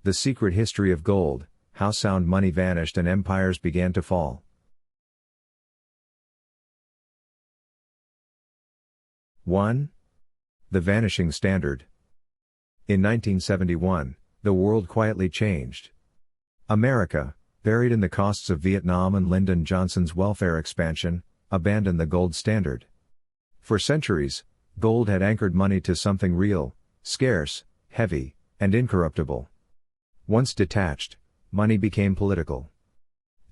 The Secret History of Gold, How Sound Money Vanished and Empires Began to Fall. 1. The Vanishing Standard. In 1971, the world quietly changed. America, buried in the costs of Vietnam and Lyndon Johnson's welfare expansion, abandoned the gold standard. For centuries, gold had anchored money to something real, scarce, heavy, and incorruptible. Once detached, money became political.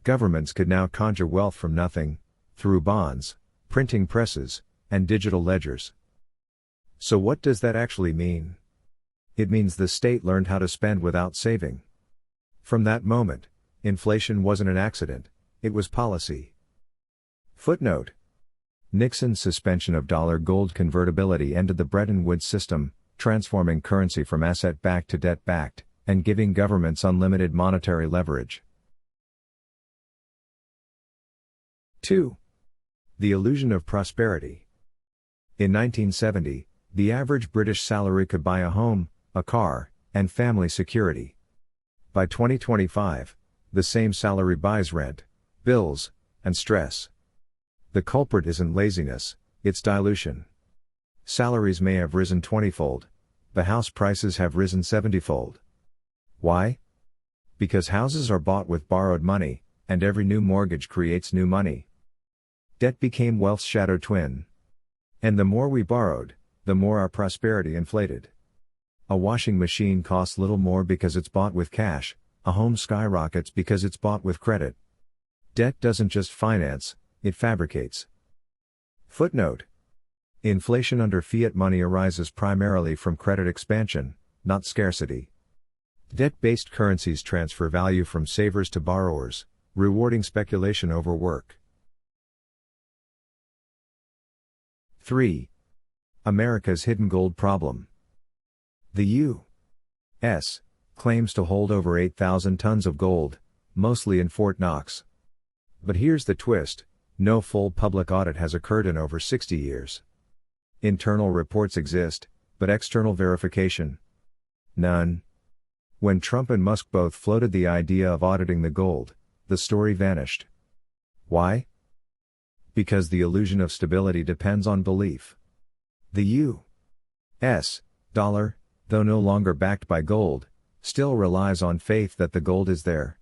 Governments could now conjure wealth from nothing, through bonds, printing presses, and digital ledgers. So what does that actually mean? It means the state learned how to spend without saving. From that moment, inflation wasn't an accident, it was policy. Footnote: Nixon's suspension of dollar-gold convertibility ended the Bretton Woods system, transforming currency from asset-backed to debt-backed, and giving governments unlimited monetary leverage. 2. The illusion of prosperity. In 1970, the average British salary could buy a home, a car, and family security. By 2025, the same salary buys rent, bills, and stress. The culprit isn't laziness, it's dilution. Salaries may have risen 20-fold, but house prices have risen 70-fold. Why? Because houses are bought with borrowed money, and every new mortgage creates new money. Debt became wealth's shadow twin. And the more we borrowed, the more our prosperity inflated. A washing machine costs little more because it's bought with cash, a home skyrockets because it's bought with credit. Debt doesn't just finance, it fabricates. Footnote: Inflation under fiat money arises primarily from credit expansion, not scarcity. Debt-based currencies transfer value from savers to borrowers, rewarding speculation over work. 3. America's hidden gold problem. The U.S. claims to hold over 8,000 tons of gold, mostly in Fort Knox. But here's the twist: no full public audit has occurred in over 60 years. Internal reports exist, but external verification? None. When Trump and Musk both floated the idea of auditing the gold, the story vanished. Why? Because the illusion of stability depends on belief. The U.S. dollar, though no longer backed by gold, still relies on faith that the gold is there.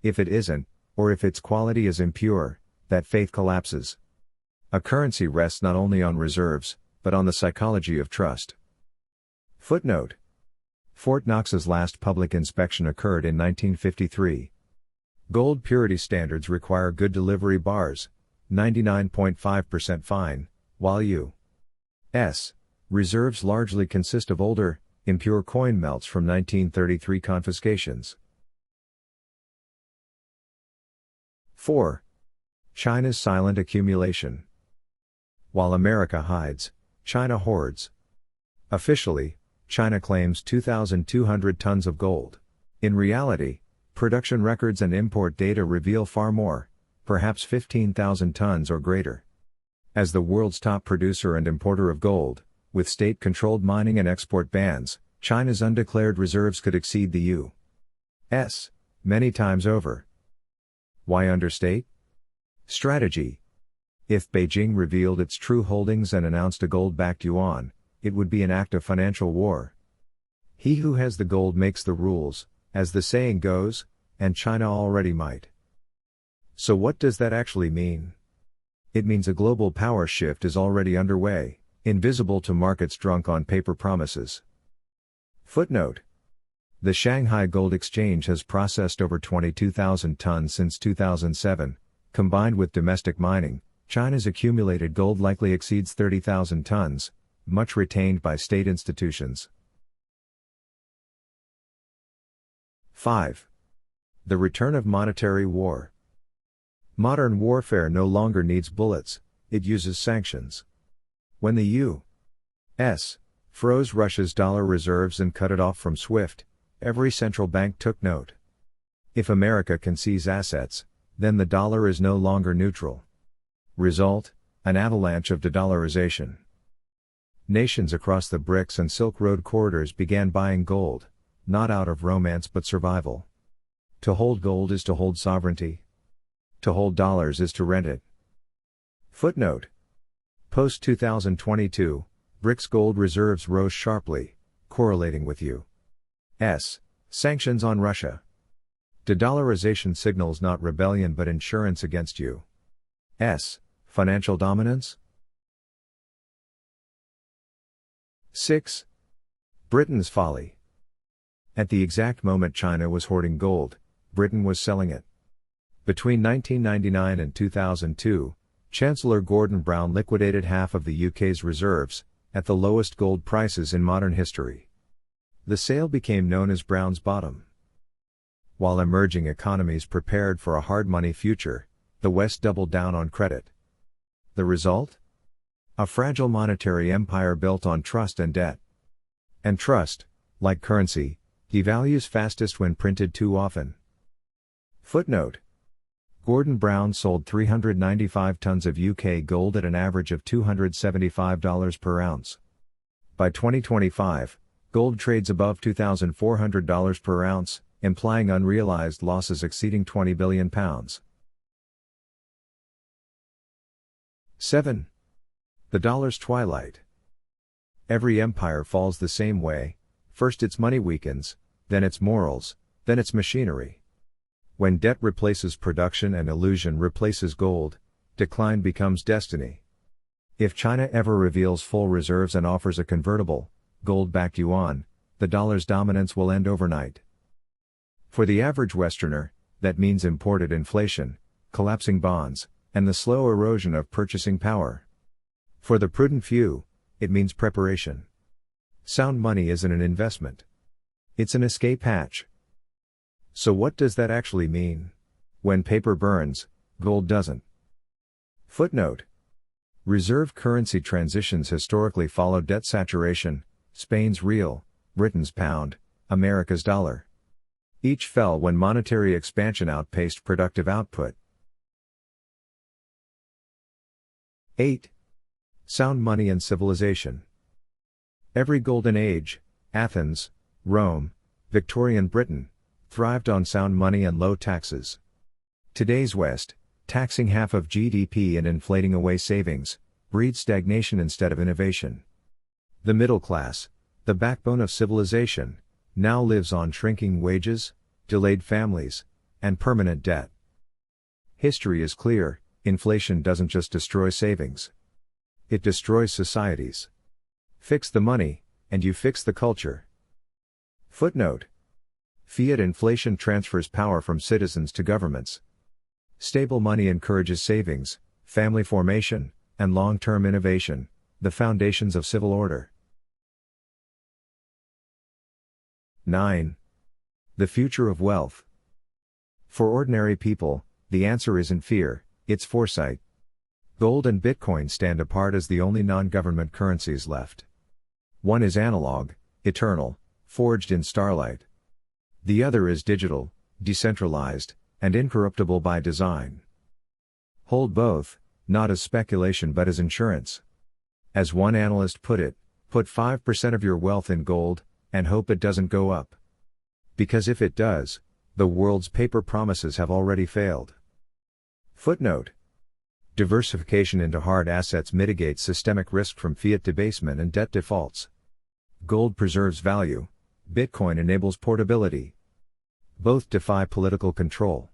If it isn't, or if its quality is impure, that faith collapses. A currency rests not only on reserves, but on the psychology of trust. Footnote: Fort Knox's last public inspection occurred in 1953. Gold purity standards require good delivery bars, 99.5% fine, while U.S. reserves largely consist of older, impure coin melts from 1933 confiscations. 4. China's silent accumulation. While America hides, China hoards. Officially, China claims 2,200 tons of gold. In reality, production records and import data reveal far more, perhaps 15,000 tons or greater. As the world's top producer and importer of gold, with state-controlled mining and export bans, China's undeclared reserves could exceed the U.S. many times over. Why understate? Strategy. If Beijing revealed its true holdings and announced a gold-backed yuan, it would be an act of financial war. He who has the gold makes the rules, as the saying goes, and China already might. So what does that actually mean? It means a global power shift is already underway, invisible to markets drunk on paper promises. Footnote: The Shanghai Gold Exchange has processed over 22,000 tons since 2007. Combined with domestic mining, China's accumulated gold likely exceeds 30,000 tons, much retained by state institutions. 5. The return of monetary war. Modern warfare no longer needs bullets, it uses sanctions. When the U.S. froze Russia's dollar reserves and cut it off from SWIFT, every central bank took note. If America can seize assets, then the dollar is no longer neutral. Result: an avalanche of de-dollarization. Nations across the BRICS and Silk Road corridors began buying gold, not out of romance but survival. To hold gold is to hold sovereignty. To hold dollars is to rent it. Footnote. Post-2022, BRICS gold reserves rose sharply, correlating with U.S. sanctions on Russia. De-dollarization signals not rebellion but insurance against U.S. financial dominance? 6. Britain's folly. At the exact moment China was hoarding gold, Britain was selling it. Between 1999 and 2002, Chancellor Gordon Brown liquidated half of the UK's reserves, at the lowest gold prices in modern history. The sale became known as Brown's Bottom. While emerging economies prepared for a hard money future, the West doubled down on credit. The result? A fragile monetary empire built on trust and debt. And trust, like currency, devalues fastest when printed too often. Footnote. Gordon Brown sold 395 tons of UK gold at an average of $275 per ounce. By 2025, gold trades above $2,400 per ounce, implying unrealized losses exceeding £20 billion. 7. The dollar's twilight. Every empire falls the same way: first its money weakens, then its morals, then its machinery. When debt replaces production and illusion replaces gold, decline becomes destiny. If China ever reveals full reserves and offers a convertible, gold-backed yuan, the dollar's dominance will end overnight. For the average Westerner, that means imported inflation, collapsing bonds, and the slow erosion of purchasing power. For the prudent few, it means preparation. Sound money isn't an investment. It's an escape hatch. So what does that actually mean? When paper burns, gold doesn't. Footnote. Reserve currency transitions historically followed debt saturation: Spain's real, Britain's pound, America's dollar. Each fell when monetary expansion outpaced productive output. 8. Sound money and civilization. Every golden age, Athens, Rome, Victorian Britain, thrived on sound money and low taxes. Today's West, taxing half of GDP and inflating away savings, breeds stagnation instead of innovation. The middle class, the backbone of civilization, now lives on shrinking wages, delayed families, and permanent debt. History is clear: inflation doesn't just destroy savings. It destroys societies. Fix the money, and you fix the culture. Footnote. Fiat inflation transfers power from citizens to governments. Stable money encourages savings, family formation, and long-term innovation, the foundations of civil order. 9. The future of wealth. For ordinary people, the answer isn't fear, it's foresight. Gold and Bitcoin stand apart as the only non-government currencies left. One is analog, eternal, forged in starlight. The other is digital, decentralized, and incorruptible by design. Hold both, not as speculation but as insurance. As one analyst put it, put 5% of your wealth in gold, and hope it doesn't go up. Because if it does, the world's paper promises have already failed. Footnote. Diversification into hard assets mitigates systemic risk from fiat debasement and debt defaults. Gold preserves value. Bitcoin enables portability. Both defy political control.